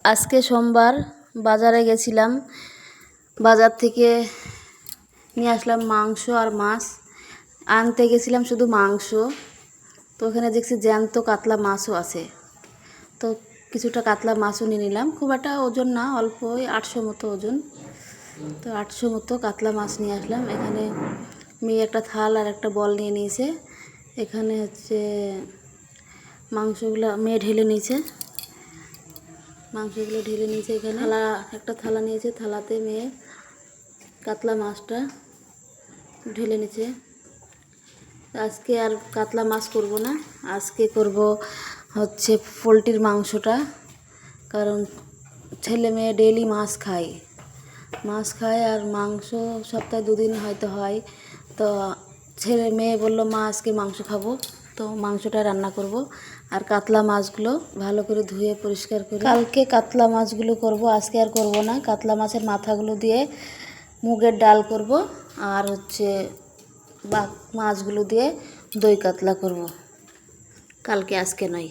আজকে সোমবার বাজারে গেছিলাম, বাজার থেকে নিয়ে আসলাম মাংস আর মাছ। আনতে গেছিলাম শুধু মাংস, তো ওখানে দেখছি জ্যান্ত কাতলা মাছও আছে, তো কিছুটা কাতলা মাছও নিয়ে নিলাম। খুব একটা ওজন না, অল্প, ওই 800 মতো ওজন। তো 800 মতো কাতলা মাছ নিয়ে আসলাম। এখানে মেয়ে একটা থাল আর একটা বল নিয়ে নিয়েছে। এখানে হচ্ছে মাংসগুলো মেয়ে ঢেলে নিয়েছে, এখানে একটা থালা নিয়েছে, থালাতে মেয়ে কাতলা মাছটা ঢেলে নিয়েছে। আজকে আর কাতলা মাছ করব না, আজকে করব হচ্ছে পোলট্রির মাংসটা। কারণ ছেলে মেয়ে ডেইলি মাছ খায় আর মাংস সপ্তাহে 2 দিন হয়তো হয়। তো ছেলে মেয়ে বললো মা আজকে মাংস খাবো, তো মাংসটা রান্না করব। আর কাতলা মাছগুলো ভালো করে ধুয়ে পরিষ্কার করে কালকে কাতলা মাছগুলো করব, আজকে আর করব না। কাতলা মাছের মাথাগুলো দিয়ে মুগের ডাল করব, আর হচ্ছে মাছগুলো দিয়ে দই কাতলা করব কালকে, আজকে নয়।